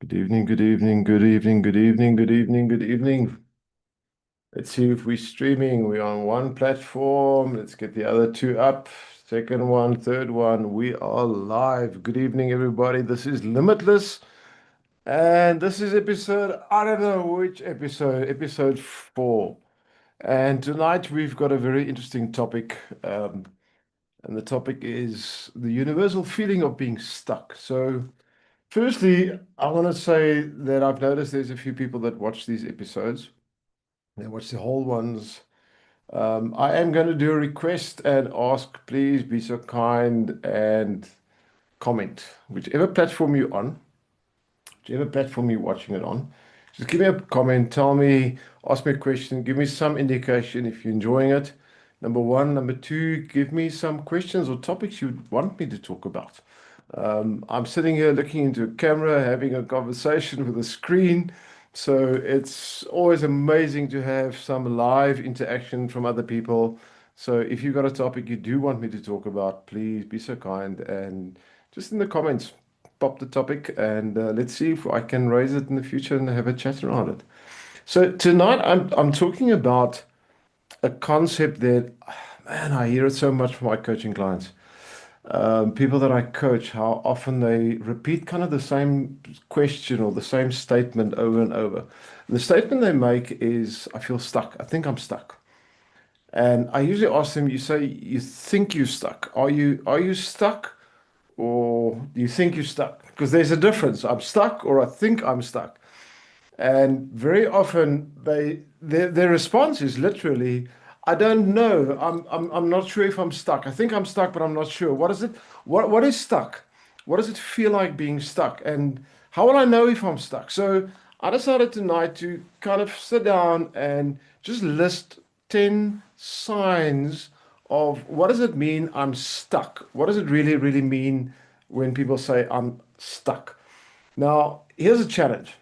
Good evening, good evening, good evening, good evening, good evening, good evening. Let's see if we're streaming. We're on one platform. Let's get the other two up. Second one, third one. We are live. Good evening, everybody. This is Limitless. And this is episode, I don't know which episode, episode 4. And tonight we've got a very interesting topic. And the topic is the universal feeling of being stuck. So, firstly, I want to say that I've noticed there's a few people that watch these episodes. They watch the whole ones. I am going to do a request and ask, please be so kind and comment. Whichever platform you're watching it on, just give me a comment, tell me, ask me a question, give me some indication if you're enjoying it. Number one. Number two, give me some questions or topics you want me to talk about. I'm sitting here looking into a camera, having a conversation with a screen. So it's always amazing to have some live interaction from other people. So if you've got a topic you do want me to talk about, please be so kind and just in the comments, pop the topic and let's see if I can raise it in the future and have a chat around it. So tonight I'm talking about a concept that, man, I hear it so much from my coaching clients. People that I coach, how often they repeat kind of the same question or the same statement over and over. The statement they make is, I feel stuck. I think I'm stuck. And I usually ask them, you say you think you're stuck. Are you stuck or do you think you're stuck? Because there's a difference. I'm stuck or I think I'm stuck. And very often their response is literally, I don't know. I'm not sure if I'm stuck. I think I'm stuck, but I'm not sure. What is it? What is stuck? What does it feel like being stuck? And how will I know if I'm stuck? So I decided tonight to kind of sit down and just list 10 signs of what does it mean I'm stuck? What does it really, really mean when people say I'm stuck? Now, here's a challenge.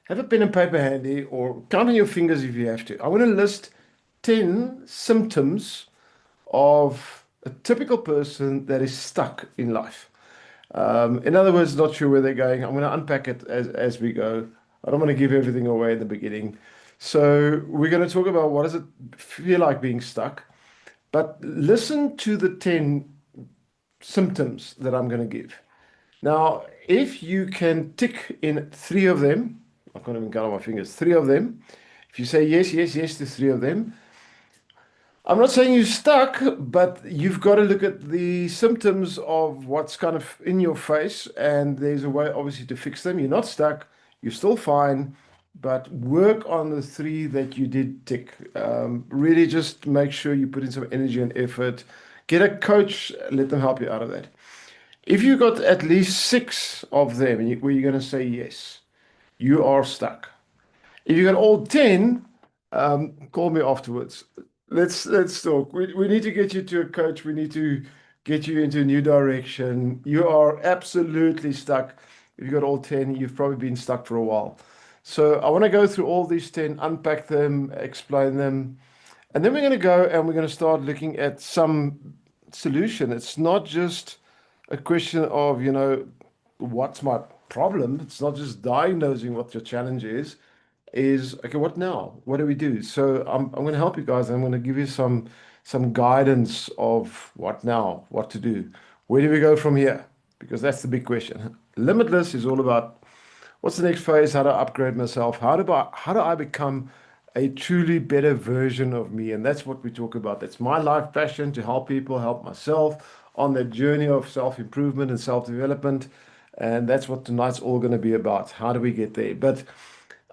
Have a pen and paper handy or count on your fingers if you have to. I want to list 10 symptoms of a typical person that is stuck in life. In other words, not sure where they're going. I'm going to unpack it as we go. I don't want to give everything away in the beginning. So we're going to talk about what does it feel like being stuck. But listen to the 10 symptoms that I'm going to give. Now, if you can tick in 3 of them, I can't even count on my fingers, 3 of them. If you say yes, yes, yes to 3 of them, I'm not saying you're stuck, but you've got to look at the symptoms of what's kind of in your face, and there's a way, obviously, to fix them. You're not stuck, you're still fine, but work on the 3 that you did tick. Really just make sure you put in some energy and effort. Get a coach, let them help you out of that. If you got at least 6 of them where you're going to say yes, you are stuck. If you got all 10, call me afterwards. Let's talk. We need to get you to a coach. We need to get you into a new direction. You are absolutely stuck. If you got all 10, you've probably been stuck for a while. So I want to go through all these 10, unpack them, explain them, and then we're going to go and we're going to start looking at some solution. It's not just a question of, what's my problem? It's not just diagnosing what your challenge is okay, what now? What do we do? So I'm going to help you guys. I'm going to give you some guidance of what now, what to do. Where do we go from here? Because that's the big question. Limitless is all about what's the next phase, how to upgrade myself, how do I become a truly better version of me? And that's what we talk about. That's my life passion to help people, help myself on that journey of self-improvement and self-development. And that's what tonight's all going to be about. How do we get there? But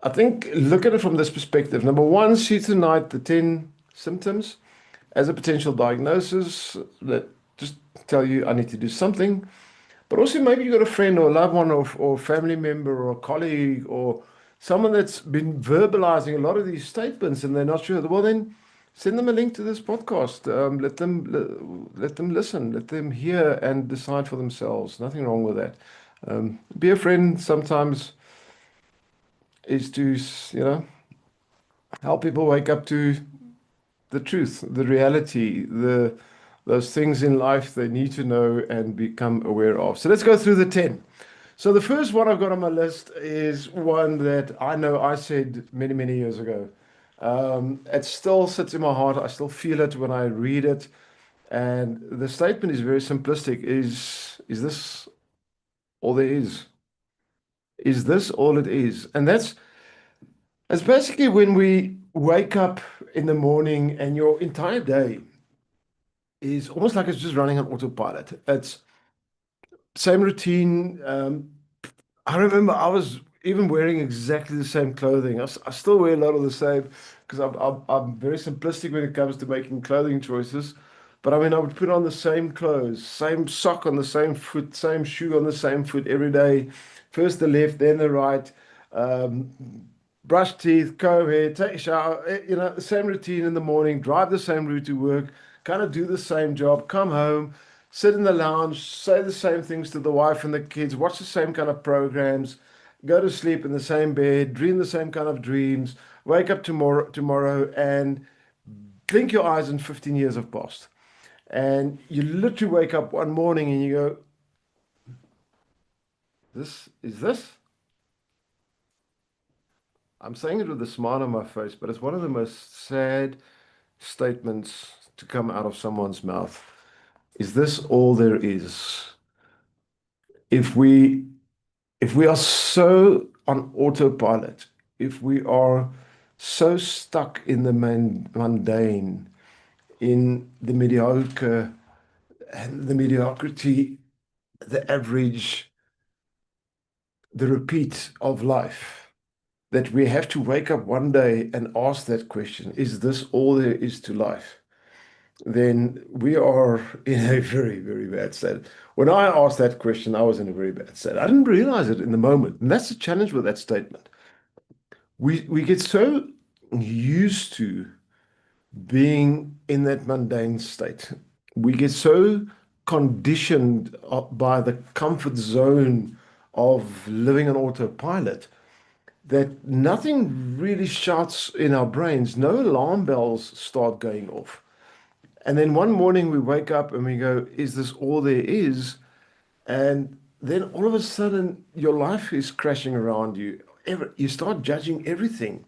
I think look at it from this perspective. Number one, see tonight the 10 symptoms as a potential diagnosis that just tell you I need to do something. But also maybe you got a friend or a loved one or family member or a colleague or someone that's been verbalizing a lot of these statements and they're not sure. Well, then send them a link to this podcast. Let them listen, let them hear and decide for themselves. Nothing wrong with that. Be a friend sometimes is to, help people wake up to the truth, the reality, those things in life they need to know and become aware of. So let's go through the 10. So the first one I've got on my list is one that I know I said many, many years ago. It still sits in my heart. I still feel it when I read it. And the statement is very simplistic. Is this all there is? Is this all it is? And that's basically when we wake up in the morning and your entire day is almost like it's just running on autopilot. It's same routine. I remember I was even wearing exactly the same clothing. I still wear a lot of the same because I'm very simplistic when it comes to making clothing choices. But I mean, I would put on the same clothes, same sock on the same foot, same shoe on the same foot every day. First the left, then the right. Um, Brush teeth, comb hair, take a shower. The same routine in the morning. Drive the same route to work. Kind of do the same job. Come home, sit in the lounge, say the same things to the wife and the kids, watch the same kind of programs, go to sleep in the same bed, dream the same kind of dreams, wake up tomorrow and blink your eyes and 15 years have passed. And you literally wake up one morning and you go, this? I'm saying it with a smile on my face, but it's one of the most sad statements to come out of someone's mouth. Is this all there is? If we if we are so on autopilot, if we are so stuck in the mundane, in the mediocre and the mediocrity, the average, the repeat of life, that we have to wake up one day and ask that question, is this all there is to life? Then we are in a very, very bad state. When I asked that question, I was in a very bad state. I didn't realize it in the moment. And that's the challenge with that statement. We get so used to being in that mundane state. We get so conditioned by the comfort zone of living on autopilot that nothing really shouts in our brains. No alarm bells start going off. And then one morning we wake up and we go, is this all there is? And then all of a sudden your life is crashing around you. You start judging everything.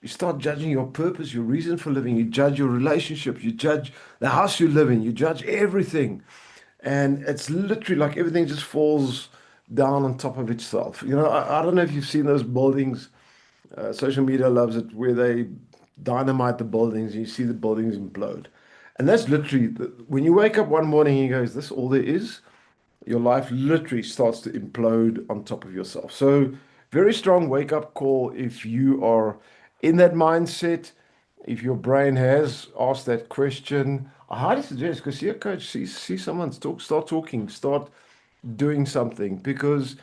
You start judging your purpose, your reason for living. You judge your relationships. You judge the house you live in. You judge everything. And it's literally like everything just falls down on top of itself. I don't know if you've seen those buildings. Social media loves it, where they dynamite the buildings and you see the buildings implode. And that's literally when you wake up one morning and you go, is this all there is? Your life literally starts to implode on top of yourself. So, very strong wake up call if you are in that mindset, if your brain has asked that question. I highly suggest go see a coach, see someone, start talking, start doing something because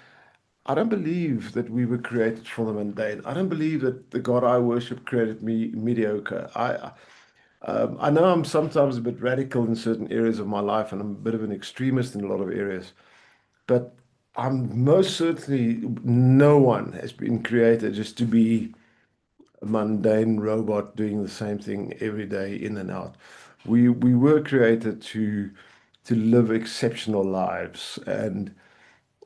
I don't believe that we were created for the mundane. I don't believe that the God I worship created me mediocre. I know I'm sometimes a bit radical in certain areas of my life, and I'm a bit of an extremist in a lot of areas. But I'm most certainly no one has been created just to be a mundane robot doing the same thing every day in and out. We were created to live exceptional lives, and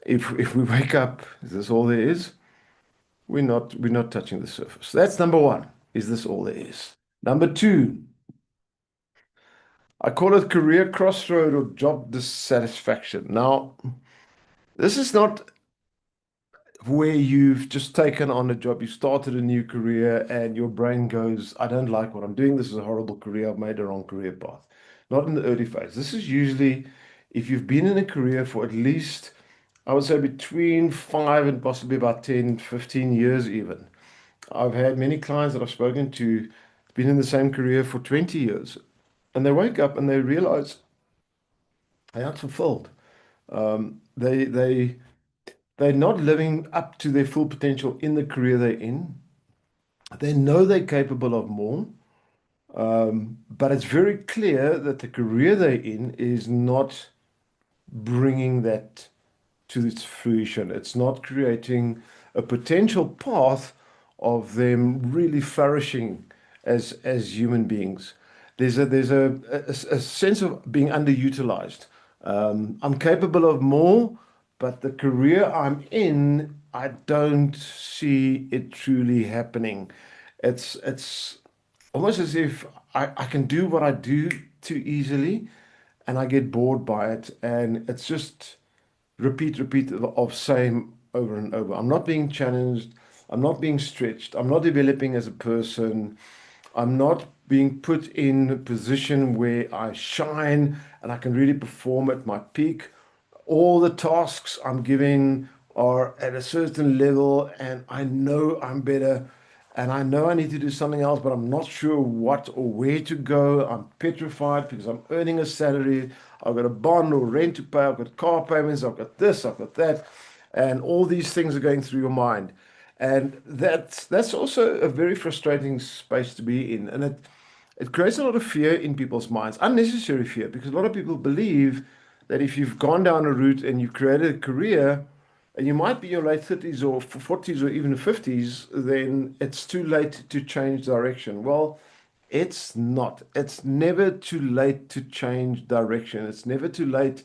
if we wake up, is this all there is? We're not touching the surface. That's number one. Is this all there is? Number two, I call it career crossroad or job dissatisfaction. Now, this is not where you've just taken on a job, you started a new career, and your brain goes, I don't like what I'm doing. This is a horrible career. I've made a wrong career path. Not in the early phase. This is usually if you've been in a career for at least, I would say, between 5 and possibly about 10, 15 years even. I've had many clients that I've spoken to, been in the same career for 20 years, and they wake up and they realize they're not fulfilled. They're not living up to their full potential in the career they're in. They know they're capable of more, but it's very clear that the career they're in is not bringing that to its fruition. It's not creating a potential path of them really flourishing as human beings. There's a sense of being underutilized. I'm capable of more, but the career I'm in, I don't see it truly happening. It's almost as if I can do what I do too easily and I get bored by it. And it's just repeat of same over and over. I'm not being challenged. I'm not being stretched. I'm not developing as a person. I'm not being put in a position where I shine and I can really perform at my peak. All the tasks I'm giving are at a certain level, and I know I'm better, and I know I need to do something else, but I'm not sure what or where to go. I'm petrified because I'm earning a salary. I've got a bond or rent to pay. I've got car payments. I've got this. I've got that, and all these things are going through your mind. And that's also a very frustrating space to be in. And it creates a lot of fear in people's minds, unnecessary fear, because a lot of people believe that if you've gone down a route and you've created a career, and you might be in your late 30s or 40s or even 50s, then it's too late to change direction. Well, it's not. It's never too late to change direction. It's never too late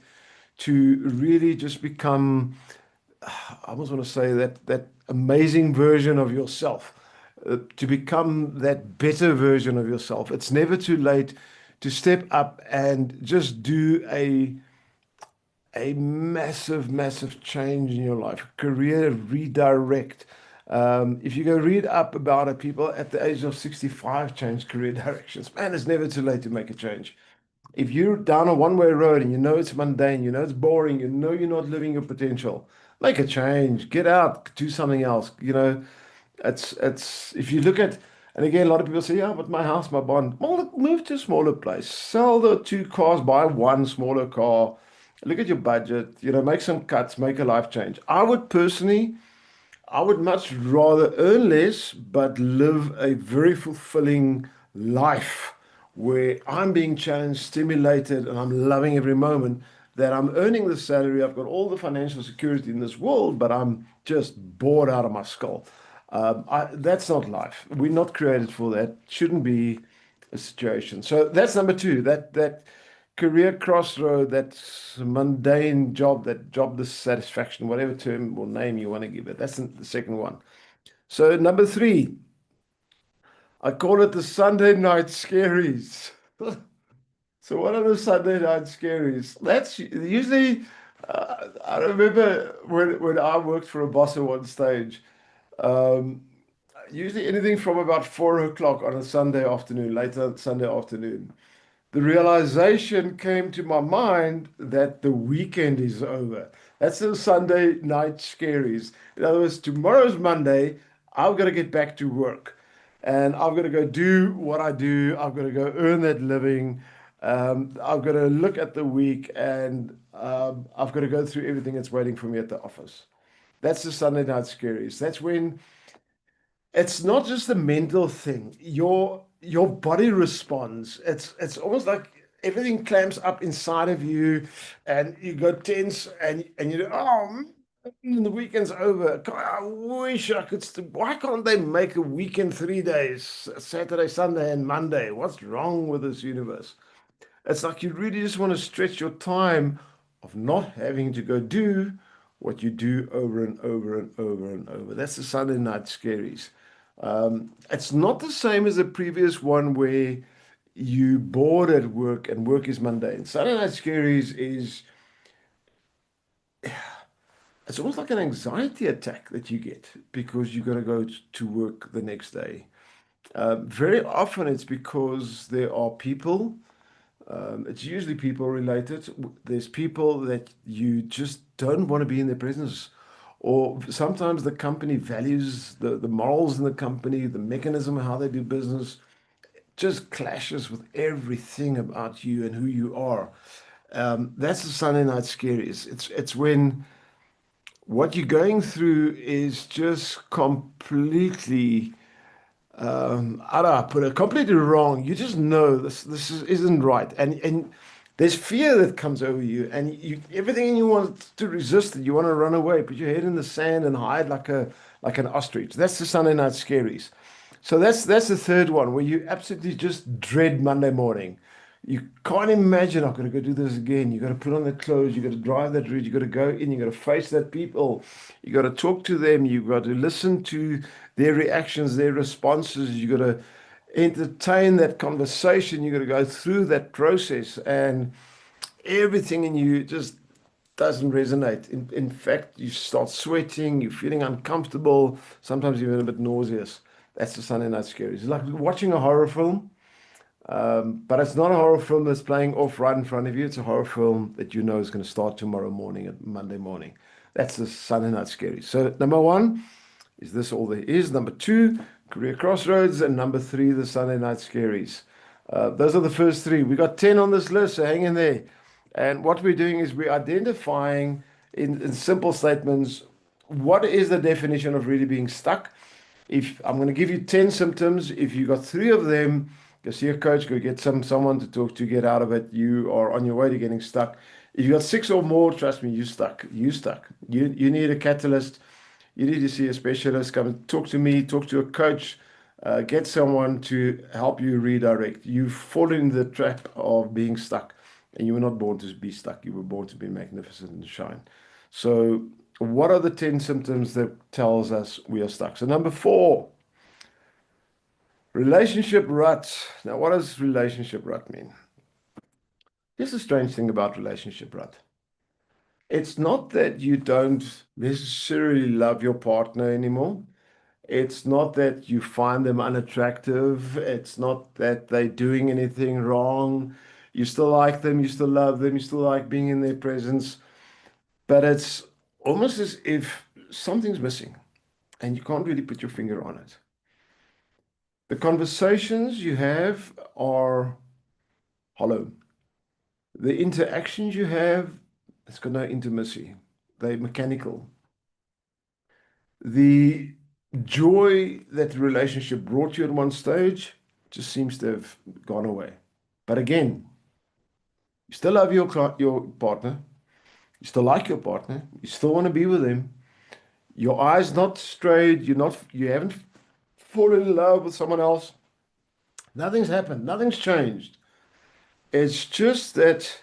to really just become, I almost want to say that amazing version of yourself, to become that better version of yourself. It's never too late to step up and just do a massive change in your life, career redirect. If you go read up about it, people at the age of 65 change career directions. Man, it's never too late to make a change. If you're down a one-way road and you know it's mundane, you know it's boring, you know you're not living your potential, make a change, get out, do something else. It's if you look at, and again, a lot of people say, yeah, but my house, my bond. Well, look, move to a smaller place, sell the two cars, buy one smaller car. Look at your budget, make some cuts, make a life change. I would much rather earn less, but live a very fulfilling life where I'm being challenged, stimulated, and I'm loving every moment that I'm earning the salary. I've got all the financial security in this world, but I'm just bored out of my skull. That's not life. We're not created for that. Shouldn't be a situation. So that's number two. That career crossroad, that mundane job, that job dissatisfaction, whatever term or name you want to give it. That's the second one. So number three, I call it the Sunday night scaries. So what are the Sunday night scaries? That's usually, I remember when I worked for a boss at one stage, um, usually anything from about 4 o'clock on a Sunday afternoon, later Sunday afternoon. The realization came to my mind that the weekend is over. That's the Sunday night scaries. In other words, tomorrow's Monday. I've got to get back to work and I've got to go do what I do. I've got to go earn that living. I've got to look at the week and I've got to go through everything that's waiting for me at the office. That's the Sunday night scaries. That's when it's not just a mental thing. Your body responds. It's almost like everything clamps up inside of you, and you go tense, and you oh man, the weekend's over. God, I wish I could. Why can't they make a weekend 3 days, Saturday, Sunday, and Monday? What's wrong with this universe? It's like you really just want to stretch your time of not having to go do what you do over and over and over and over. That's the Sunday night scaries. It's not the same as the previous one where you bored at work and work is mundane. Sunday night scaries is it's almost like an anxiety attack that you get because you got to go to work the next day. Very often it's because there are people. It's usually people related. There's people that you just don't want to be in their presence. Or sometimes the company values the morals in the company, the mechanism of how they do business just clashes with everything about you and who you are. That's the Sunday night scaries. It's when what you're going through is just completely I don't know, put it completely wrong. You just know isn't right, and there's fear that comes over you, and everything in you wants to resist it. You want to run away, put your head in the sand and hide like an ostrich. That's the Sunday night scaries. So that's the third one where you absolutely just dread Monday morning. You can't imagine, I've got to go do this again. You got to put on the clothes, you got to drive that route, you got to go in, you got to face that people, you got to talk to them, you got to listen to their reactions, their responses, you got to entertain that conversation, you got to go through that process, and everything in you just doesn't resonate. In fact, you start sweating, you're feeling uncomfortable, sometimes even a bit nauseous. That's the Sunday night scaries. It's like watching a horror film. But it's not a horror film that's playing off right in front of you. It's a horror film that you know is going to start tomorrow morning, at Monday morning. That's the Sunday night scary. So number one, is this all there is? Number two, career crossroads, and number three, the Sunday night scaries. Those are the first three. We got 10 on this list, so hang in there. And what we're doing is we're identifying in simple statements what is the definition of really being stuck. If I'm going to give you 10 symptoms, if you got three of them, go see a coach, go get someone to talk to, get out of it. You are on your way to getting stuck. If you got six or more, trust me, you stuck. You stuck. You need a catalyst. You need to see a specialist. Come and talk to me, talk to a coach, get someone to help you redirect. You fall in the trap of being stuck, and you were not born to be stuck. You were born to be magnificent and shine. So, what are the 10 symptoms that tells us we are stuck? So, number four, relationship rut. Now, what does relationship rut mean? Here's the strange thing about relationship rut. It's not that you don't necessarily love your partner anymore. It's not that you find them unattractive. It's not that they're doing anything wrong. You still like them, you still love them, you still like being in their presence. But it's almost as if something's missing and you can't really put your finger on it. The conversations you have are hollow. The interactions you have, it's got no intimacy. They're mechanical. The joy that the relationship brought you at one stage just seems to have gone away. But again, you still love your partner. You still like your partner. You still want to be with him. Your eyes not strayed. You haven't fallen in love with someone else. Nothing's happened. Nothing's changed. It's just that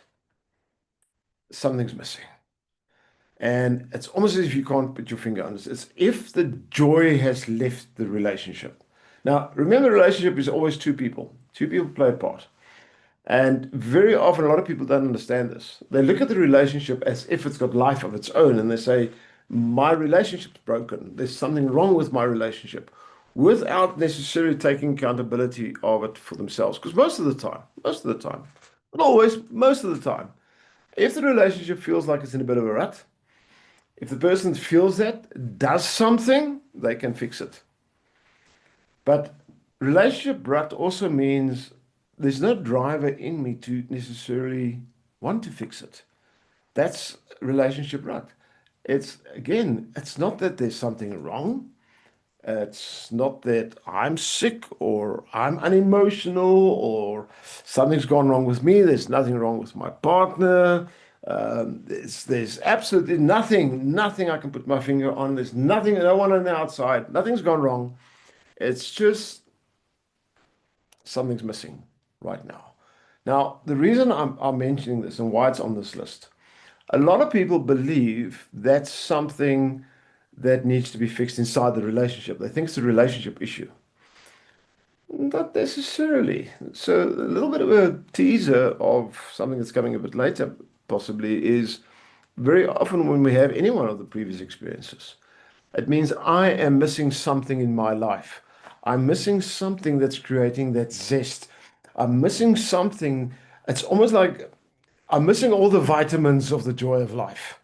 something's missing. And it's almost as if you can't put your finger on it. It's if the joy has left the relationship. Now, remember, relationship is always two people. Two people play a part. And very often, a lot of people don't understand this. They look at the relationship as if it's got life of its own, and they say, my relationship's broken. There's something wrong with my relationship, without necessarily taking accountability of it for themselves. Because most of the time, not always, most of the time, if the relationship feels like it's in a bit of a rut, if the person feels that, does something, they can fix it. But relationship rut also means there's no driver in me to necessarily want to fix it. That's relationship rut. It's again, it's not that there's something wrong. It's not that I'm sick or I'm unemotional or something's gone wrong with me. There's nothing wrong with my partner. There's absolutely nothing I can put my finger on. There's nothing, no one on the outside. Nothing's gone wrong. It's just something's missing right now. Now, the reason I'm mentioning this and why it's on this list, a lot of people believe that's something that needs to be fixed inside the relationship. They think it's a relationship issue. Not necessarily. So, a little bit of a teaser of something that's coming a bit later, possibly, is very often when we have any one of the previous experiences, it means I am missing something in my life. I'm missing something that's creating that zest. I'm missing something. It's almost like I'm missing all the vitamins of the joy of life.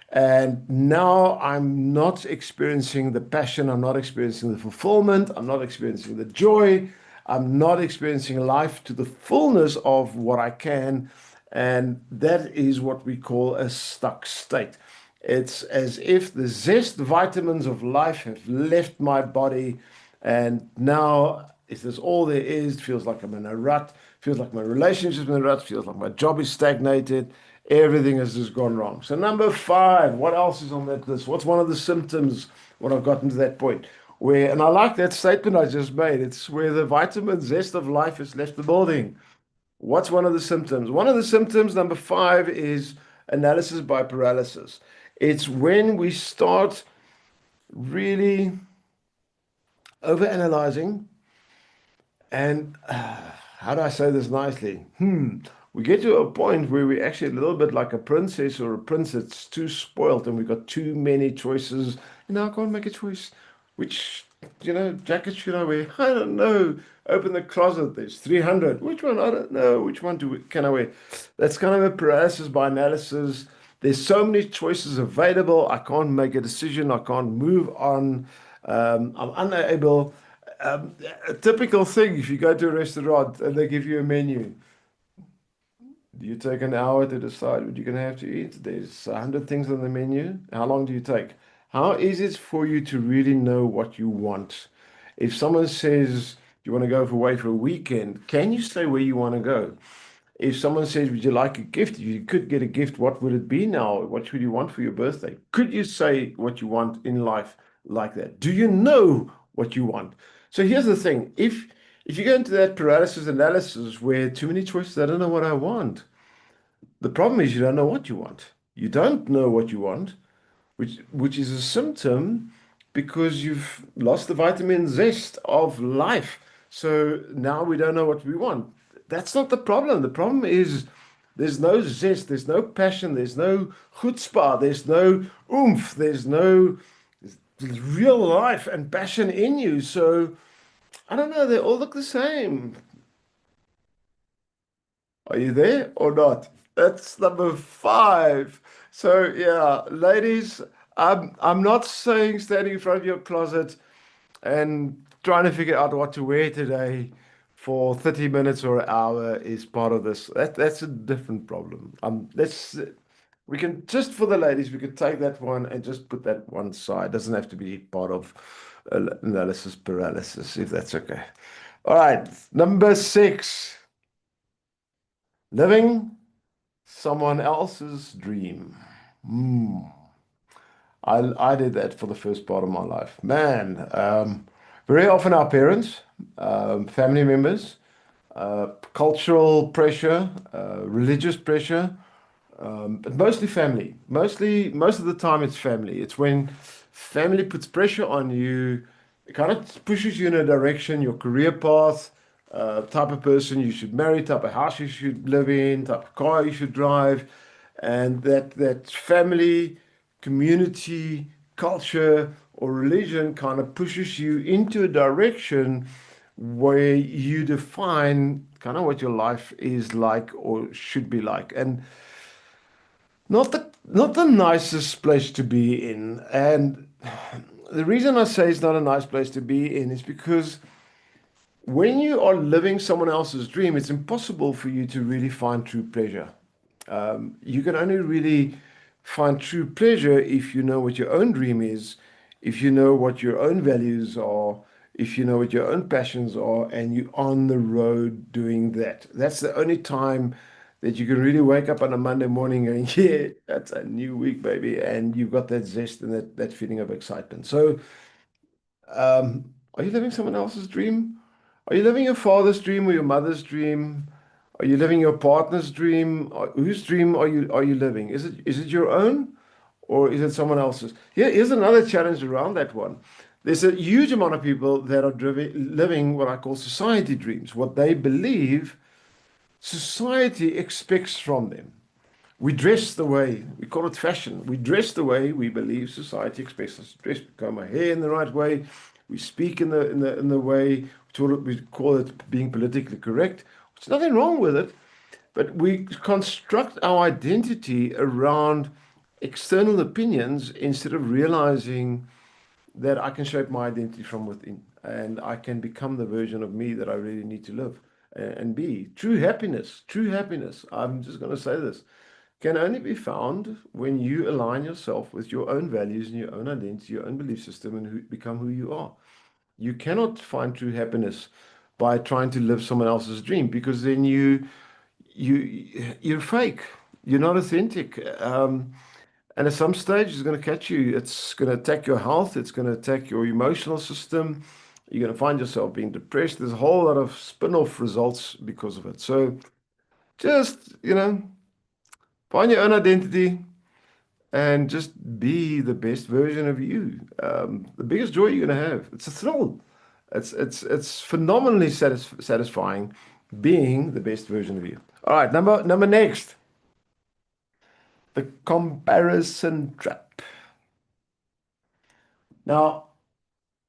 And now I'm not experiencing the passion, I'm not experiencing the fulfillment, I'm not experiencing the joy, I'm not experiencing life to the fullness of what I can. And that is what we call a stuck state. It's as if the zest vitamins of life have left my body, and now if that's all there is, it feels like I'm in a rut, feels like my relationship's in a rut, feels like my job is stagnated. Everything has just gone wrong. So number five, what else is on that list? What's one of the symptoms when I've gotten to that point? Where, and I like that statement I just made, it's where the vitamin zest of life has left the building. What's one of the symptoms? One of the symptoms, number five, is analysis by paralysis. It's when we start really overanalyzing and how do I say this nicely? We get to a point where we're actually a little bit like a princess or a prince that's too spoiled and we've got too many choices. I can't make a choice. Which, jacket should I wear? I don't know. Open the closet, there's 300. Which one? I don't know. Which one can I wear? That's kind of a paralysis by analysis. There's so many choices available. I can't make a decision. I can't move on. I'm unable. A typical thing, if you go to a restaurant and they give you a menu, do you take an hour to decide what you're going to have to eat? There's 100 things on the menu. How long do you take? How easy is it for you to really know what you want? If someone says you want to go away for a weekend, can you say where you want to go? If someone says, would you like a gift? You could get a gift. What would it be now? What would you want for your birthday? Could you say what you want in life like that? Do you know what you want? So here's the thing. If you go into that paralysis analysis where too many choices, I don't know what I want. The problem is you don't know what you want. You don't know what you want, which is a symptom because you've lost the vitamin zest of life. So now we don't know what we want. That's not the problem. The problem is there's no zest, there's no passion, there's no chutzpah, there's no oomph, there's no real life and passion in you. So I don't know, they all look the same. Are you there or not? That's number five. So yeah, ladies, I'm not saying standing in front of your closet and trying to figure out what to wear today for 30 minutes or an hour is part of this. That's a different problem. We can just for the ladies, we could take that one and just put that one side. Doesn't have to be part of analysis paralysis, if that's okay. All right, number six, living someone else's dream. Hmm. I did that for the first part of my life. Man, very often our parents, family members, cultural pressure, religious pressure, but mostly family. Most of the time it's family. It's when family puts pressure on you, it kind of pushes you in a direction, your career path, type of person you should marry, type of house you should live in, type of car you should drive, and that family, community, culture, or religion kind of pushes you into a direction where you define kind of what your life is like or should be like. And not the nicest place to be in. And the reason I say it's not a nice place to be in is because when you are living someone else's dream, it's impossible for you to really find true pleasure. You can only really find true pleasure if you know what your own dream is, if you know what your own values are, if you know what your own passions are, and you're on the road doing that. That's the only time that you can really wake up on a Monday morning and, yeah, that's a new week, baby. And you've got that zest and that feeling of excitement. So, are you living someone else's dream? Are you living your father's dream or your mother's dream? Are you living your partner's dream? Whose dream are you living? Is it your own or is it someone else's? Here's another challenge around that one. There's a huge amount of people that are living what I call society dreams, what they believe society expects from them. We dress the way, we call it fashion. We dress the way we believe society expects us to dress. We comb our hair in the right way. We speak in the way we call it being politically correct. There's nothing wrong with it, but we construct our identity around external opinions instead of realizing that I can shape my identity from within and I can become the version of me that I really need to live and be. True happiness, I'm just going to say this, can only be found when you align yourself with your own values and your own identity, your own belief system, and become who you are. You cannot find true happiness by trying to live someone else's dream because then you're fake. You're not authentic. And at some stage, it's going to catch you. It's going to attack your health. It's going to attack your emotional system. You're going to find yourself being depressed. There's a whole lot of spin-off results because of it. So Just, find your own identity and just be the best version of you. The biggest joy you're going to have. It's a thrill. It's phenomenally satisfying being the best version of you. All right, number next, the comparison trap. Now,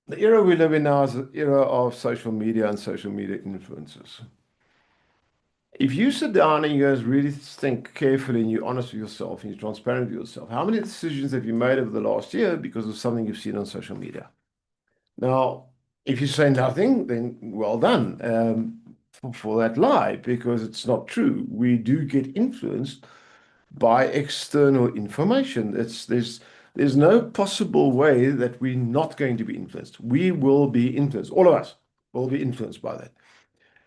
the era we live in now is the era of social media and social media influencers. If you sit down and you guys really think carefully and you're honest with yourself and you're transparent with yourself, how many decisions have you made over the last year because of something you've seen on social media? Now, if you say nothing, then well done for that lie, because it's not true. We do get influenced by external information. There's no possible way that we're not going to be influenced. We will be influenced. All of us will be influenced by that.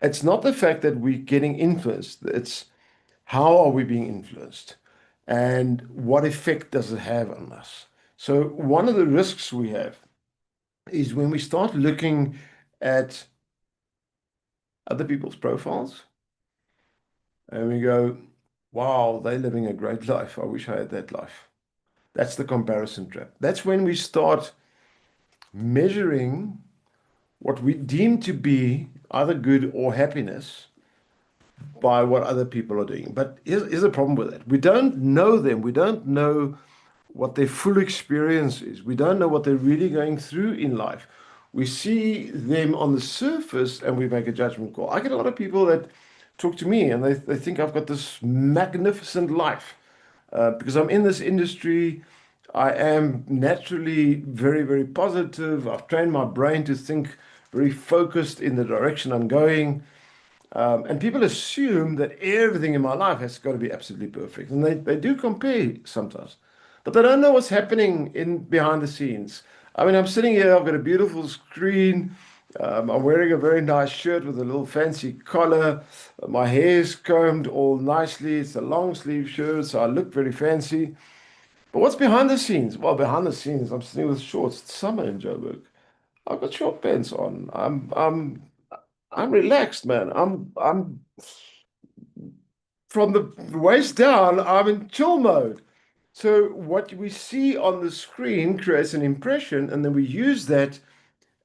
It's not the fact that we're getting influenced. It's how are we being influenced and what effect does it have on us? So one of the risks we have is when we start looking at other people's profiles and we go, wow, they're living a great life. I wish I had that life. That's the comparison trap. That's when we start measuring what we deem to be either good or happiness by what other people are doing. But here's the problem with that. We don't know them. We don't know what their full experience is. We don't know what they're really going through in life. We see them on the surface and we make a judgment call. I get a lot of people that talk to me and they think I've got this magnificent life because I'm in this industry. I am naturally very, very positive. I've trained my brain to think very focused in the direction I'm going. And people assume that everything in my life has got to be absolutely perfect. And they do compare sometimes. But they don't know what's happening in behind the scenes. I mean, I'm sitting here, I've got a beautiful screen. I'm wearing a very nice shirt with a little fancy collar. My hair's combed all nicely. It's a long sleeve shirt, so I look very fancy. But what's behind the scenes? Well, behind the scenes, I'm sitting with shorts. It's summer in Joburg. I've got short pants on. I'm relaxed, man. I'm from the waist down, I'm in chill mode. So what we see on the screen creates an impression, and then we use that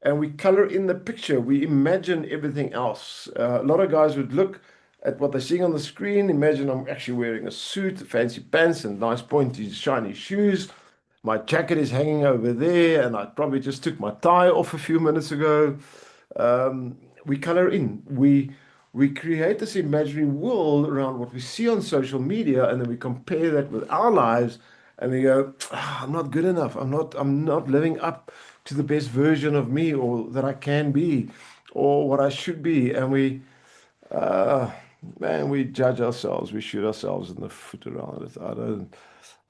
and we color in the picture. We imagine everything else. A lot of guys would look at what they're seeing on the screen, imagine I'm actually wearing a suit, fancy pants, and nice pointy, shiny shoes. My jacket is hanging over there, and I probably just took my tie off a few minutes ago. We color in. We create this imaginary world around what we see on social media, and then we compare that with our lives, and we go, "Ah, I'm not good enough. I'm not living up to the best version of me, or that I can be, or what I should be." And uh, man, we judge ourselves. We shoot ourselves in the foot around it.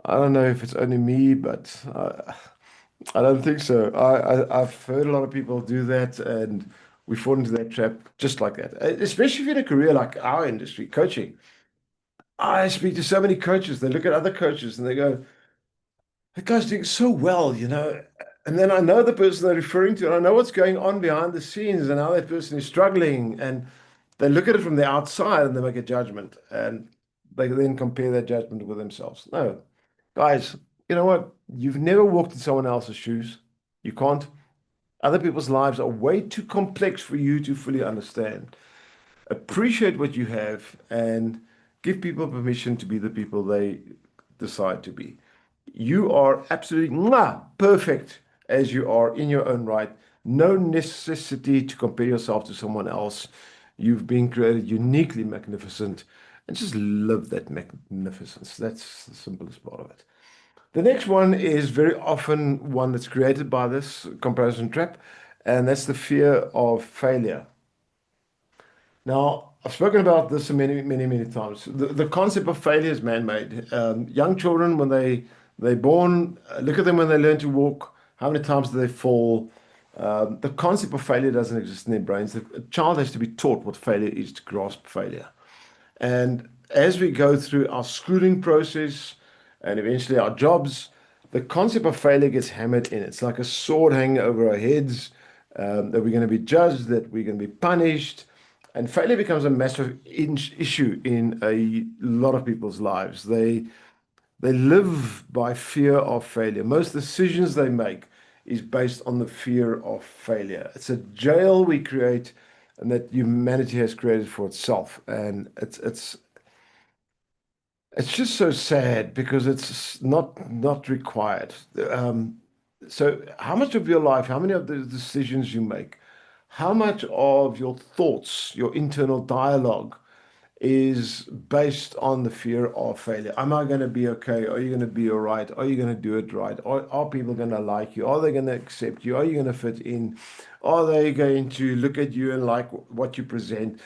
I don't know if it's only me, but I don't think so. I've heard a lot of people do that, and we fall into that trap just like that. Especially if you're in a career like our industry, coaching. I speak to so many coaches. They look at other coaches and they go, "That guy's doing so well." And then I know the person they're referring to, and I know what's going on behind the scenes and how that person is struggling. And they look at it from the outside and they make a judgment, and they then compare that judgment with themselves. No, guys, you know what? You've never walked in someone else's shoes. You can't. Other people's lives are way too complex for you to fully understand. Appreciate what you have and give people permission to be the people they decide to be. You are absolutely perfect as you are in your own right. No necessity to compare yourself to someone else. You've been created uniquely magnificent, and just live that magnificence. That's the simplest part of it. The next one is very often one that's created by this comparison trap, and that's the fear of failure. Now, I've spoken about this many, many, many times. The concept of failure is man-made. Young children, when they're born, look at them when they learn to walk. How many times do they fall? The concept of failure doesn't exist in their brains. A child has to be taught what failure is to grasp failure. And as we go through our schooling process and eventually our jobs, the concept of failure gets hammered in. It's like a sword hanging over our heads, that we're going to be judged, that we're going to be punished. And failure becomes a massive issue in a lot of people's lives. They live by fear of failure. Most decisions they make is based on the fear of failure. It's a jail we create and that humanity has created for itself. And it's just so sad because it's not required. Um, so how much of your life, how many of the decisions you make, how much of your thoughts, your internal dialogue is based on the fear of failure? Am I going to be okay? Are you going to be all right? Are you going to do it right? Are people going to like you? Are they going to accept you? Are you going to fit in? Are they going to look at you and like what you present?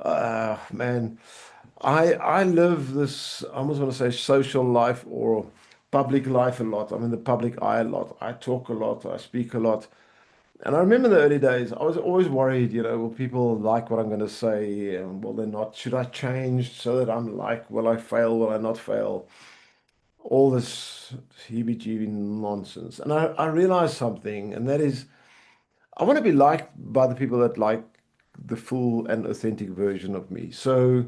Man, I live this, I almost want to say social life or public life a lot. I'm in the public eye a lot. I talk a lot. I speak a lot. And I remember in the early days, I was always worried, will people like what I'm going to say? And will they not? Should I change so that I'm like, will I fail? Will I not fail? All this heebie-jeebie nonsense. And I realized something, and that is, I want to be liked by the people that like the full and authentic version of me. So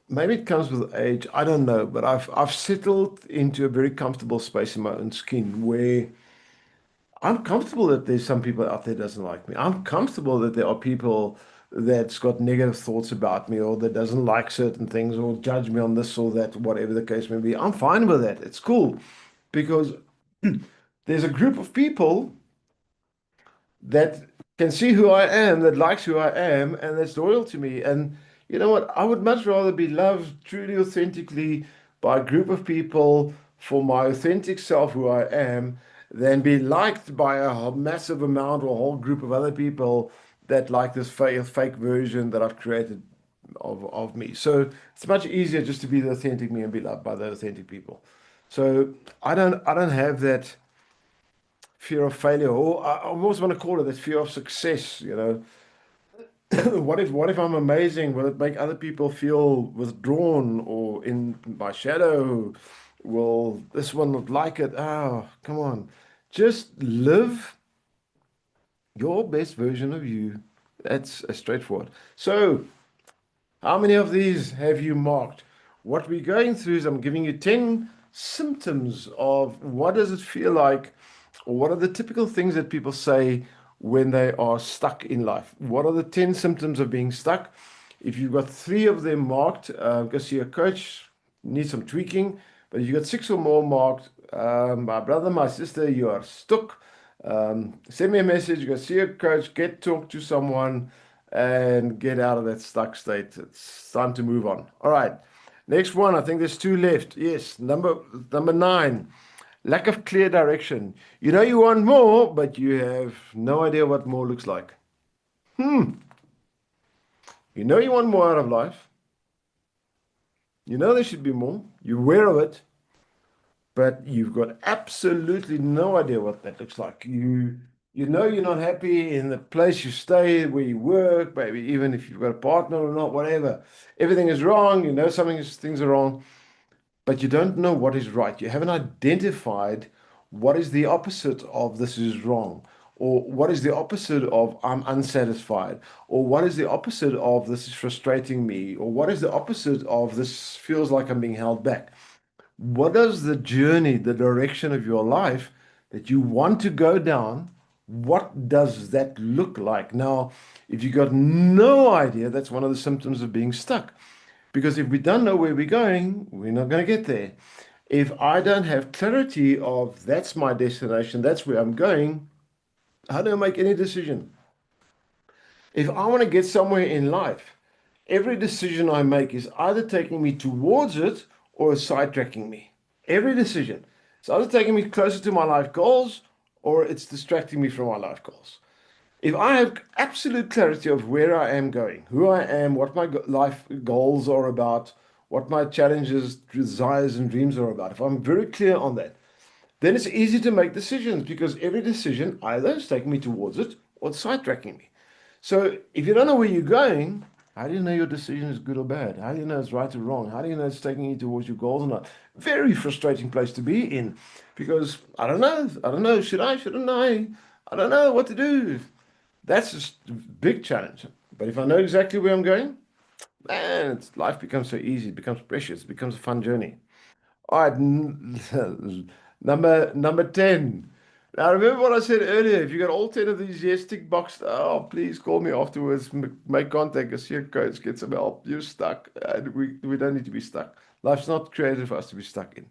maybe it comes with age. I don't know, but I've settled into a very comfortable space in my own skin where I'm comfortable that there's some people out there doesn't like me. I'm comfortable that there are people that's got negative thoughts about me or that doesn't like certain things or judge me on this or that, whatever the case may be. I'm fine with that. It's cool because there's a group of people that can see who I am, that likes who I am, and that's loyal to me. And you know what? I would much rather be loved truly, authentically by a group of people for my authentic self, who I am, than be liked by a massive amount or a whole group of other people that like this fake version that I've created of me. So it's much easier just to be the authentic me and be loved by the authentic people. So I don't have that fear of failure, or I almost want to call it that fear of success. What if I'm amazing? Will it make other people feel withdrawn or in my shadow? Will this one not like it? Oh, come on. Just live your best version of you. That's straightforward. So how many of these have you marked? What we're going through is I'm giving you 10 symptoms of what does it feel like, or what are the typical things that people say when they are stuck in life? What are the 10 symptoms of being stuck? If you've got three of them marked, go see a coach, need some tweaking. But if you've got six or more marked, my brother, my sister, you are stuck. Send me a message, go see a coach, get talk to someone and get out of that stuck state. It's time to move on. All right. Next one, I think there's two left. Yes, number nine, lack of clear direction. You know you want more, but you have no idea what more looks like. You know you want more out of life. You know there should be more. You're aware of it, but you've got absolutely no idea what that looks like. You know you're not happy in the place you stay, where you work, maybe even if you've got a partner or not, whatever. Everything is wrong. You know things are wrong, but you don't know what is right. You haven't identified what is the opposite of this is wrong, or what is the opposite of I'm unsatisfied, or what is the opposite of this is frustrating me, or what is the opposite of this feels like I'm being held back. What is the journey, the direction of your life that you want to go down? What does that look like? Now, if you got no idea, that's one of the symptoms of being stuck. Because if we don't know where we're going, we're not going to get there. If I don't have clarity of that's my destination, that's where I'm going, how do I make any decision? If I want to get somewhere in life, every decision I make is either taking me towards it or sidetracking me. Every decision. It's either taking me closer to my life goals or it's distracting me from my life goals. If I have absolute clarity of where I am going, who I am, what my life goals are about, what my challenges, desires, and dreams are about, if I'm very clear on that, then it's easy to make decisions because every decision either is taking me towards it or it's sidetracking me. So if you don't know where you're going, how do you know your decision is good or bad? How do you know it's right or wrong? How do you know it's taking you towards your goals or not? Very frustrating place to be in because I don't know. I don't know. Should I? Shouldn't I? I don't know what to do. That's a big challenge. But if I know exactly where I'm going, man, life becomes so easy. It becomes precious. It becomes a fun journey. All right, number 10. Now remember what I said earlier. If you got all 10 of these yes tick boxed, oh, please call me afterwards. Make contact. Get your coach, get some help. You're stuck. We don't need to be stuck. Life's not created for us to be stuck in.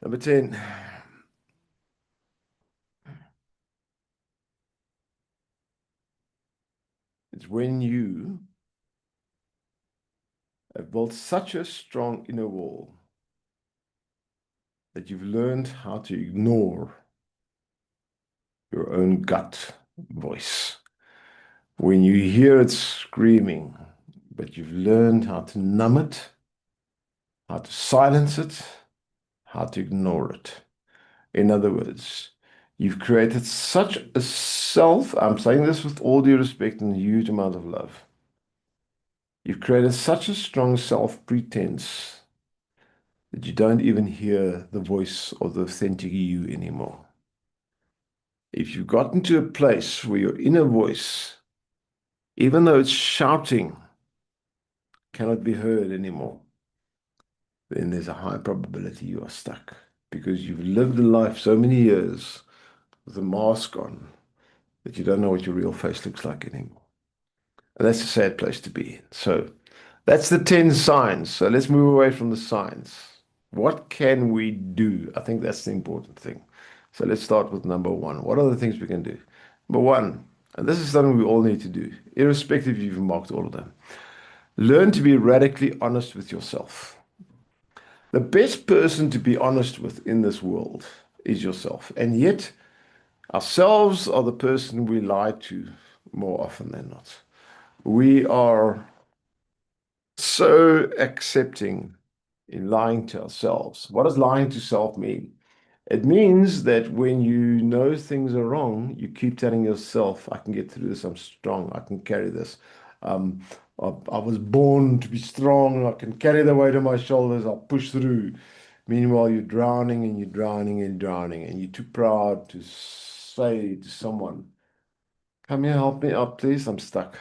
Number 10. It's when you have built such a strong inner wall that you've learned how to ignore your own gut voice. When you hear it screaming, but you've learned how to numb it, how to silence it, how to ignore it. In other words, you've created such a self, I'm saying this with all due respect and a huge amount of love. You've created such a strong self pretense that you don't even hear the voice of the authentic you anymore. If you've gotten to a place where your inner voice, even though it's shouting, cannot be heard anymore, then there's a high probability you are stuck because you've lived a life so many years with a mask on that you don't know what your real face looks like anymore. And that's a sad place to be in. So that's the 10 signs. So let's move away from the signs. What can we do? I think that's the important thing. So let's start with number 1. What are the things we can do? Number 1, and this is something we all need to do, irrespective if you've marked all of them. Learn to be radically honest with yourself. The best person to be honest with in this world is yourself. And yet, ourselves are the person we lie to more often than not. We are so accepting in lying to ourselves. What does lying to self mean? It means that when you know things are wrong, you keep telling yourself, I can get through this, I'm strong, I can carry this. Um, I was born to be strong, I can carry the weight on my shoulders, I'll push through. Meanwhile, you're drowning and you're drowning and drowning, and you're too proud to say to someone, come here, help me up, please, I'm stuck.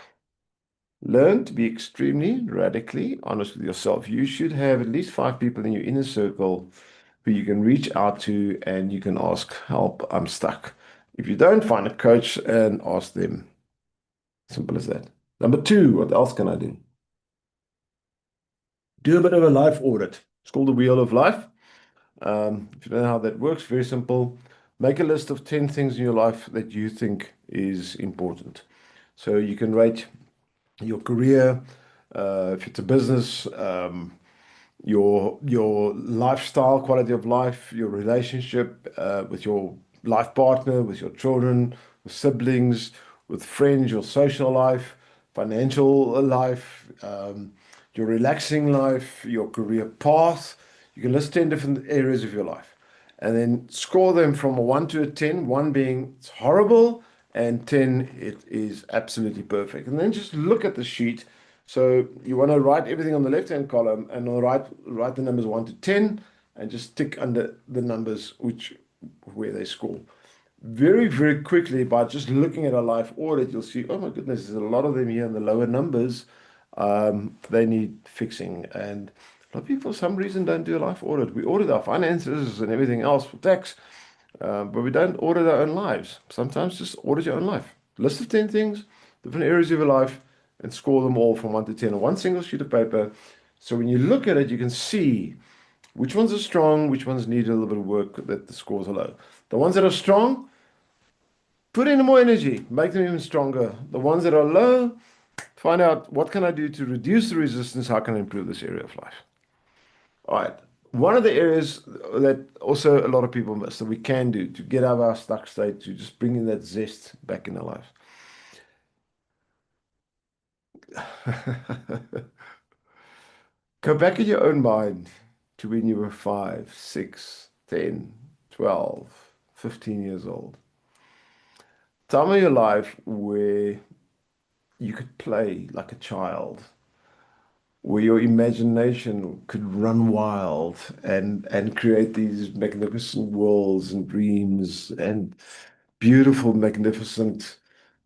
Learn to be extremely radically honest with yourself. You should have at least 5 people in your inner circle who you can reach out to and you can ask, help, I'm stuck. If you don't, find a coach and ask them. Simple as that. Number 2, what else can I do? Do a bit of a life audit. It's called the Wheel of Life. If you don't know how that works, very simple. Make a list of 10 things in your life that you think is important. So you can rate your career, if it's a business, your lifestyle, quality of life, your relationship with your life partner, with your children, with siblings, with friends, your social life, financial life, your relaxing life, your career path. You can list 10 different areas of your life and then score them from a 1 to a 10, 1 being it's horrible and 10 it is absolutely perfect. And then just look at the sheet. So you want to write everything on the left-hand column and on the right, write the numbers 1 to 10 and just tick under the numbers where they score. Very, very quickly, by just looking at a life audit, you'll see, oh my goodness, there's a lot of them here in the lower numbers. They need fixing. And a lot of people, for some reason, don't do a life audit. We audit our finances and everything else for tax, but we don't audit our own lives. Sometimes just audit your own life. List of 10 things, different areas of your life, and score them all from 1 to 10 on one single sheet of paper. So when you look at it, you can see which ones are strong, which ones need a little bit of work that the scores are low. The ones that are strong, put in more energy, make them even stronger. The ones that are low, find out what can I do to reduce the resistance, how can I improve this area of life. All right. One of the areas that also a lot of people miss that we can do to get out of our stuck state, to just bring in that zest back in our life. Go back in your own mind to when you were 5, 6, 10, 12, 15 years old. Time of your life where you could play like a child, where your imagination could run wild and create these magnificent worlds and dreams and beautiful, magnificent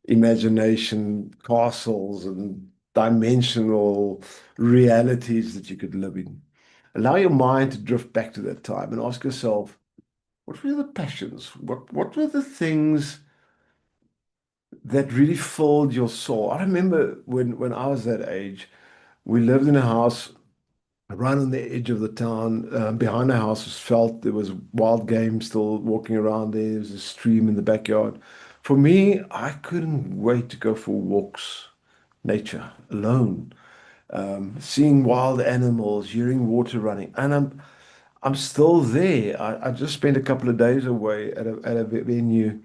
imagination, castles, and dimensional realities that you could live in. Allow your mind to drift back to that time and ask yourself, what were the passions? What were the things that really filled your soul? I remember when I was that age, we lived in a house right on the edge of the town. Behind the house was veld. There was wild game still walking around there. There was a stream in the backyard. For me, I couldn't wait to go for walks, nature, alone, seeing wild animals, hearing water running. And I'm still there. I just spent a couple of days away at a venue,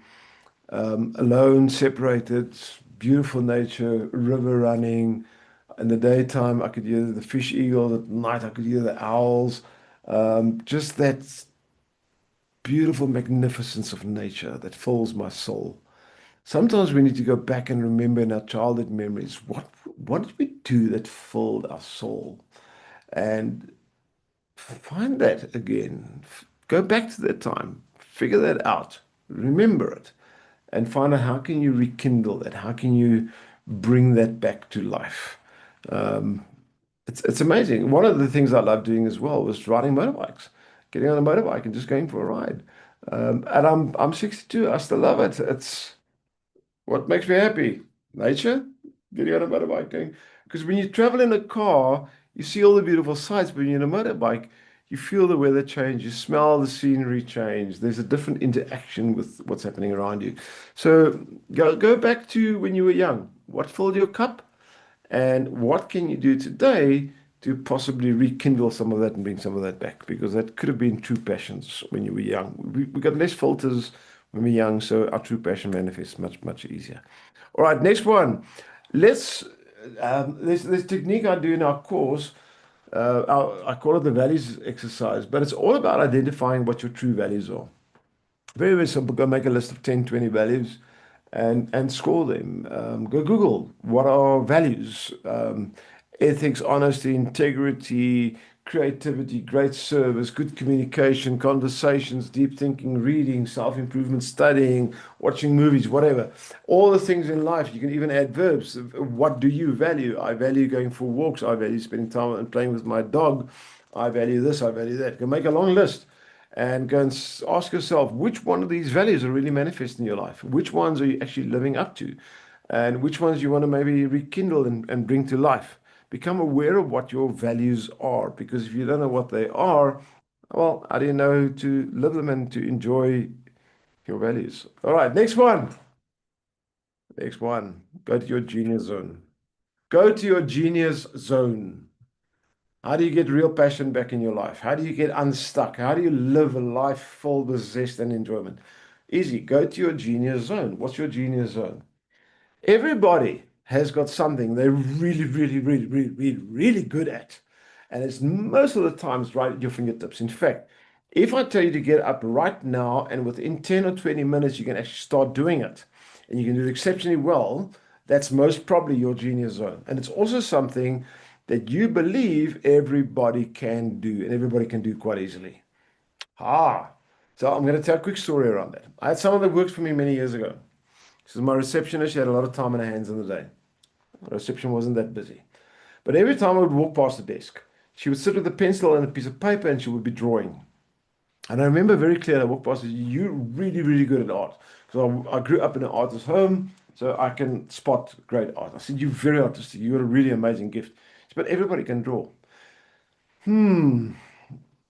alone, separated, beautiful nature, river running. In the daytime, I could hear the fish eagles. At night, I could hear the owls. Just that beautiful magnificence of nature that fills my soul. Sometimes we need to go back and remember in our childhood memories, what did we do that filled our soul? And find that again. Go back to that time. Figure that out. Remember it. And find out how can you rekindle that? How can you bring that back to life? Um, it's amazing. One of the things I love doing as well was riding motorbikes, getting on a motorbike and just going for a ride. And I'm 62. I still love it. It's what makes me happy? Nature, getting on a motorbike, going. Because when you travel in a car, you see all the beautiful sights, but when you're in a motorbike, you feel the weather change, you smell the scenery change. There's a different interaction with what's happening around you. So go back to when you were young. What filled your cup? And what can you do today to possibly rekindle some of that and bring some of that back? Because that could have been true passions when you were young. We got less filters when we're young, so our true passion manifests much easier. All right, next one. Let's there's this technique I do in our course. I call it the values exercise, but it's all about identifying what your true values are. Very simple. Go make a list of 10, 20 values and score them. Go Google what are values, ethics, honesty, integrity, creativity, great service, good communication, conversations, deep thinking, reading, self-improvement, studying, watching movies, whatever. All the things in life. You can even add verbs. What do you value? I value going for walks. I value spending time and playing with my dog. I value this. I value that. You can make a long list and go and ask yourself which one of these values are really manifest in your life. Which ones are you actually living up to? And which ones you want to maybe rekindle and bring to life. Become aware of what your values are, because if you don't know what they are, well, how do you know to live them and to enjoy your values? All right, next one. Next one. Go to your genius zone. Go to your genius zone. How do you get real passion back in your life? How do you get unstuck? How do you live a life full with zest and enjoyment? Easy. Go to your genius zone. What's your genius zone? Everybody has got something they're really good at. And it's most of the times right at your fingertips. In fact, if I tell you to get up right now and within 10 or 20 minutes, you can actually start doing it and you can do it exceptionally well, that's most probably your genius zone. And it's also something that you believe everybody can do and everybody can do quite easily. Ah, so I'm going to tell a quick story around that. I had someone that worked for me many years ago. She was my receptionist. She had a lot of time on her hands in the day. The reception wasn't that busy. But every time I would walk past the desk, she would sit with a pencil and a piece of paper and she would be drawing. And I remember very clearly, I walked past her, you're really good at art. Because I grew up in an artist's home, so I can spot great art. I said, you're very artistic. You've got a really amazing gift. She said, but everybody can draw. Hmm.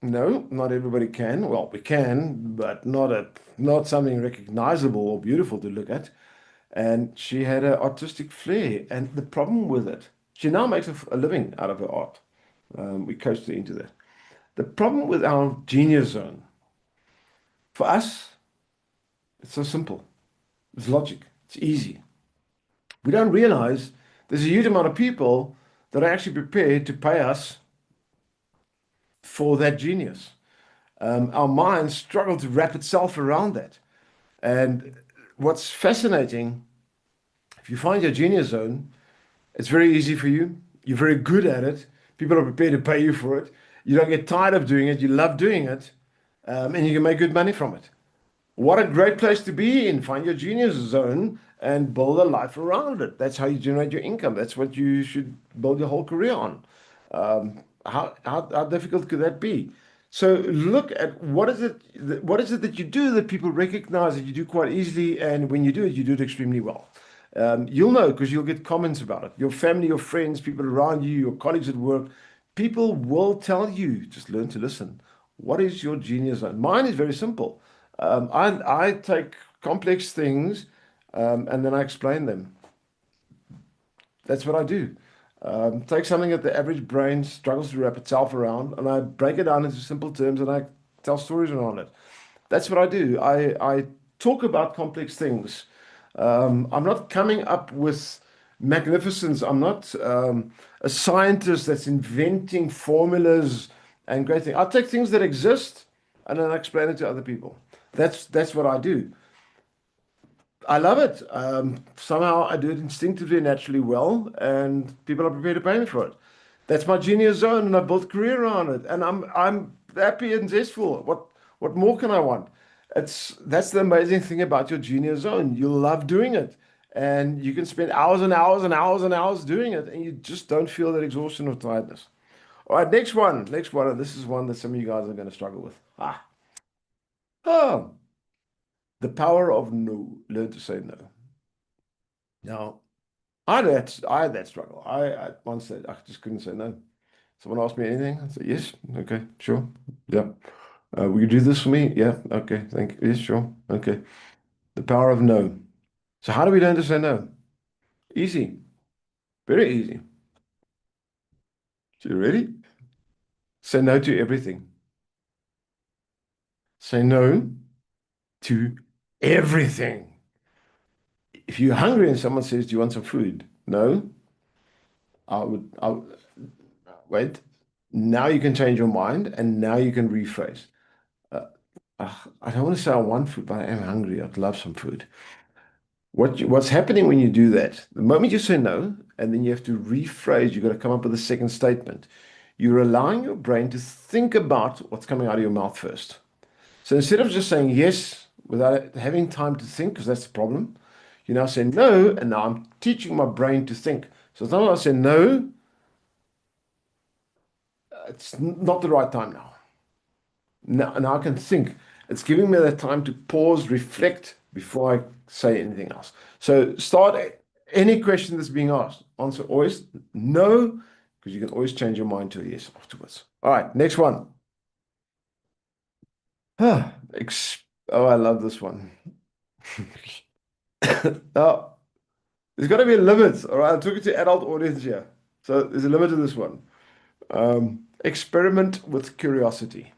No, not everybody can. Well, we can, but not something recognizable or beautiful to look at. And she had an artistic flair. And the problem with it, she now makes a living out of her art. We coached her into that. The problem with our genius zone, for us, it's so simple. It's logic. It's easy. We don't realize there's a huge amount of people that are actually prepared to pay us for that genius. Our minds struggle to wrap itself around that. And what's fascinating, if you find your genius zone, it's very easy for you. You're very good at it. People are prepared to pay you for it. You don't get tired of doing it. You love doing it. And you can make good money from it. What a great place to be in. Find your genius zone and build a life around it. That's how you generate your income. That's what you should build your whole career on. How difficult could that be? So look at what is it that you do that people recognize that you do quite easily, and when you do it extremely well. You'll know because you'll get comments about it. Your family, your friends, people around you, your colleagues at work, people will tell you. Just learn to listen. What is your genius zone? Mine is very simple. I take complex things and then I explain them. That's what I do. Take something that the average brain struggles to wrap itself around, and I break it down into simple terms and I tell stories around it. That's what I do. I talk about complex things. I'm not coming up with magnificence. I'm not a scientist that's inventing formulas and great things. I take things that exist and then I explain it to other people. That's what I do. I love it. Somehow I do it instinctively and naturally well, and people are prepared to pay me for it. That's my genius zone, and I built a career around it, and I'm happy and zestful. What more can I want? That's the amazing thing about your genius zone. You love doing it, and you can spend hours and hours and hours and hours doing it, and you just don't feel that exhaustion or tiredness. All right, next one, and this is one that some of you guys are going to struggle with. Oh, the power of no. Learn to say no. Now, I had that struggle. I once said I just couldn't say no. Someone asked me anything, I'd say yes, okay, sure, yeah. Will you do this for me? Yeah, okay, thank you. Yes, sure, okay. The power of no. So how do we learn to say no? Easy, very easy. So you ready? Say no to everything. Say no to everything. If you're hungry and someone says, "Do you want some food?" No, I would wait. Now you can change your mind and now you can rephrase. Uh, I don't want to say I want food, but I am hungry. I'd love some food. What's happening when you do that? The moment you say no, and then you have to rephrase, you've got to come up with a second statement. You're allowing your brain to think about what's coming out of your mouth first. So instead of just saying yes without having time to think, because that's the problem, you now say no, and now I'm teaching my brain to think. So it's not I say no, it's not the right time now. Now I can think. It's giving me that time to pause, reflect before I say anything else. So start any question that's being asked. Answer always no, because you can always change your mind to a yes afterwards. All right, next one. Ah, oh, I love this one. Now, there's got to be a limit. All right, I'm talking to adult audience here. So there's a limit to this one. Experiment with curiosity.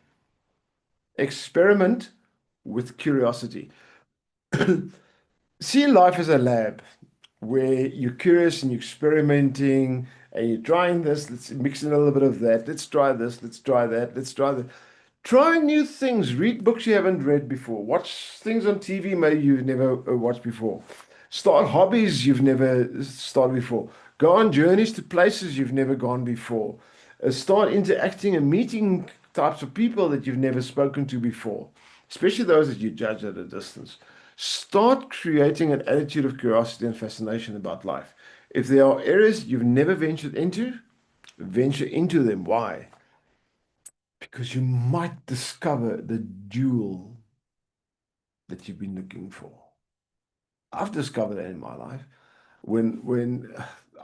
Experiment with curiosity. See life as a lab where you're curious and you're experimenting and you're trying this, let's mix in a little bit of that, let's try this, let's try that, let's try that. Trying new things, read books you haven't read before, watch things on TV maybe you've never watched before, start hobbies you've never started before, go on journeys to places you've never gone before, start interacting and meeting types of people that you've never spoken to before, especially those that you judge at a distance. Start creating an attitude of curiosity and fascination about life. If there are areas you've never ventured into, venture into them. Why? Because you might discover the jewel that you've been looking for. I've discovered that in my life. When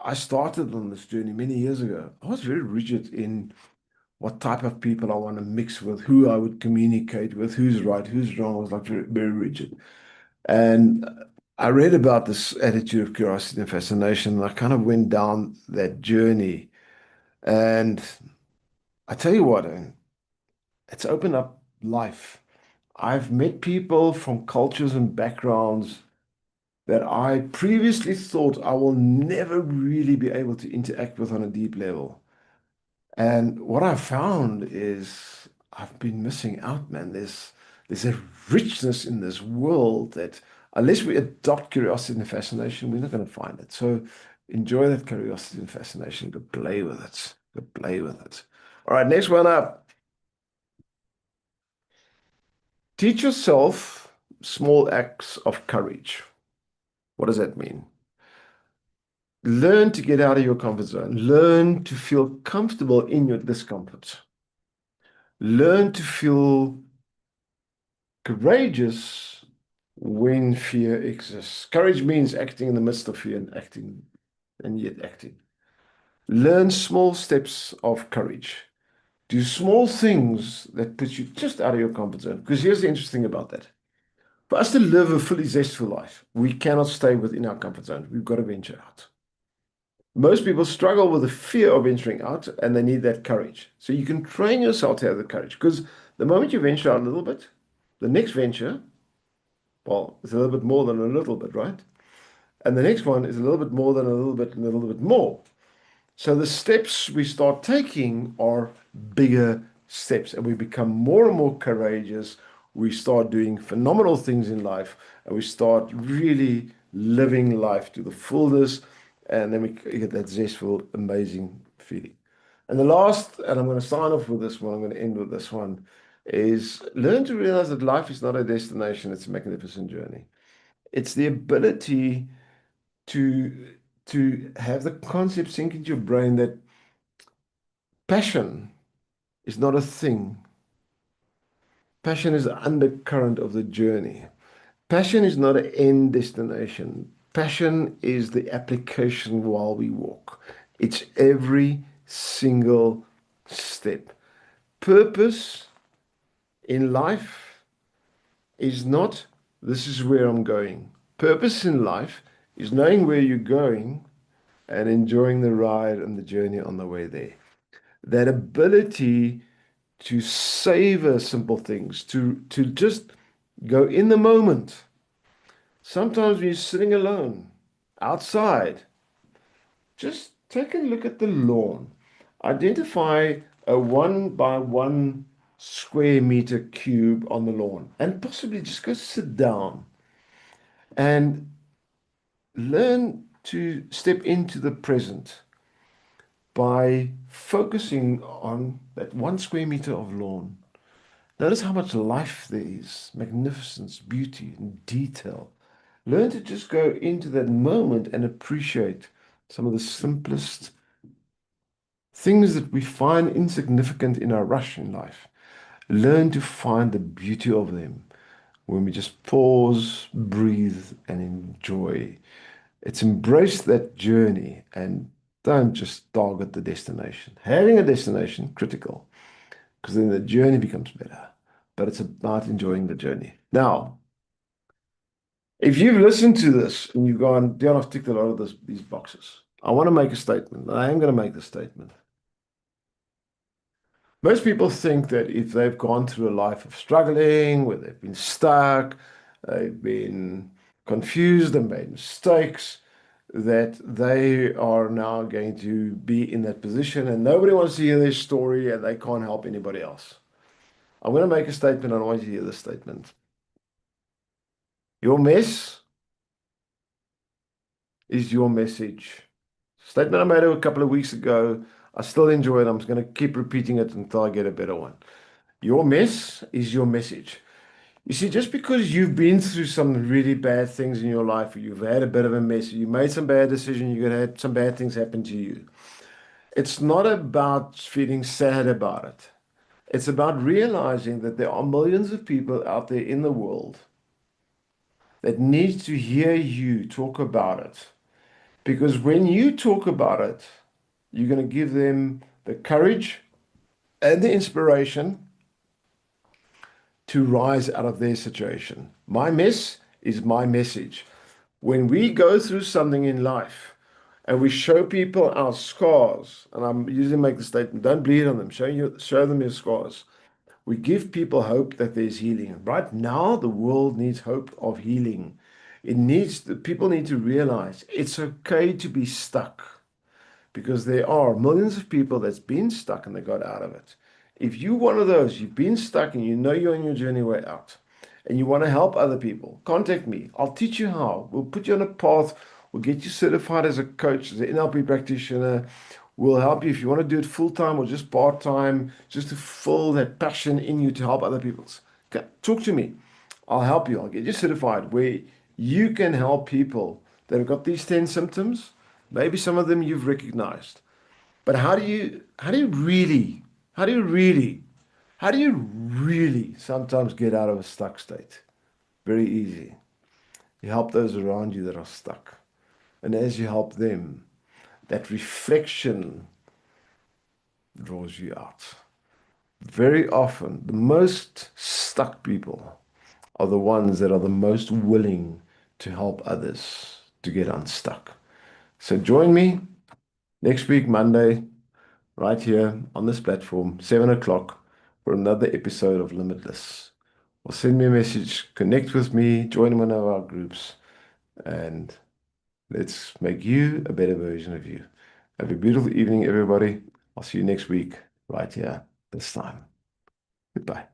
I started on this journey many years ago, I was very rigid in what type of people I want to mix with, who I would communicate with, who's right, who's wrong. I was like very, very rigid. And I read about this attitude of curiosity and fascination, and I kind of went down that journey. And I tell you what, it's opened up life. I've met people from cultures and backgrounds that I previously thought I will never really be able to interact with on a deep level. And what I found is I've been missing out, man. There's a richness in this world that unless we adopt curiosity and fascination, we're not going to find it. So enjoy that curiosity and fascination. Go play with it. Go play with it. All right, next one up. Teach yourself. small acts of courage. What does that mean? Learn to get out of your comfort zone. Learn to feel comfortable in your discomfort. Learn to feel courageous when fear exists. Courage means acting in the midst of fear and acting and yet acting. Learn small steps of courage. Do small things that put you just out of your comfort zone. Because here's the interesting thing about that. For us to live a fully zestful life, we cannot stay within our comfort zone. We've got to venture out. Most people struggle with the fear of venturing out and they need that courage. So you can train yourself to have the courage because the moment you venture out a little bit, the next venture, well, it's a little bit more than a little bit, right? And the next one is a little bit more than a little bit and a little bit more. So the steps we start taking are bigger steps and we become more and more courageous. We start doing phenomenal things in life and we start really living life to the fullness. And then we get that zestful, amazing feeling. And the last, and I'm going to sign off with this one, I'm going to end with this one, is learn to realize that life is not a destination, it's a magnificent journey. It's the ability to have the concept sink into your brain that passion is not a thing. Passion is the undercurrent of the journey. Passion is not an end destination. Passion is the application while we walk. It's every single step. Purpose in life is not, this is where I'm going. Purpose in life is knowing where you're going and enjoying the ride and the journey on the way there. That ability to savor simple things, to just go in the moment. Sometimes when you're sitting alone outside, just take a look at the lawn. Identify a 1 by 1 square meter cube on the lawn and possibly just go sit down and learn to step into the present by focusing on that 1 square meter of lawn. Notice how much life there is, magnificence, beauty, and detail. Learn to just go into that moment and appreciate some of the simplest things that we find insignificant in our rush in life. Learn to find the beauty of them when we just pause, breathe, and enjoy. It's embrace that journey and don't just target the destination. Having a destination, critical, because then the journey becomes better. But it's about enjoying the journey. Now, if you've listened to this and you've gone, Dion, I've ticked a lot of these boxes. I want to make a statement. I am going to make the statement. Most people think that if they've gone through a life of struggling, where they've been stuck, they've been confused and made mistakes, that they are now going to be in that position and nobody wants to hear their story and they can't help anybody else. I'm going to make a statement. I don't want you to hear this statement. Your mess is your message. Statement I made a couple of weeks ago. I still enjoy it. I'm just going to keep repeating it until I get a better one. Your mess is your message. You see, just because you've been through some really bad things in your life, or you've had a bit of a mess, you made some bad decisions, you're going to have some bad things happen to you. It's not about feeling sad about it. It's about realizing that there are millions of people out there in the world that need to hear you talk about it. Because when you talk about it, you're going to give them the courage and the inspiration to rise out of their situation. My mess is my message. When we go through something in life and we show people our scars, and I'm usually make the statement, don't bleed on them, show them your scars. We give people hope that there's healing. Right now, the world needs hope of healing. People need to realize it's okay to be stuck because there are millions of people that's been stuck and they got out of it. If you're one of those, you've been stuck and you know you're on your journey way out and you want to help other people, contact me. I'll teach you how. We'll put you on a path. We'll get you certified as a coach, as an NLP practitioner. We'll help you if you want to do it full time or just part time, just to fill that passion in you to help other people. Okay, talk to me. I'll help you. I'll get you certified where you can help people that have got these 10 symptoms. Maybe some of them you've recognized. But how do you really sometimes get out of a stuck state? Very easy. You help those around you that are stuck. And as you help them, that reflection draws you out. Very often, the most stuck people are the ones that are the most willing to help others to get unstuck. So join me next week, Monday, right here on this platform, 7 o'clock, for another episode of Limitless. Or send me a message, connect with me, join one of our groups, and let's make you a better version of you. Have a beautiful evening, everybody. I'll see you next week, right here, this time. Goodbye.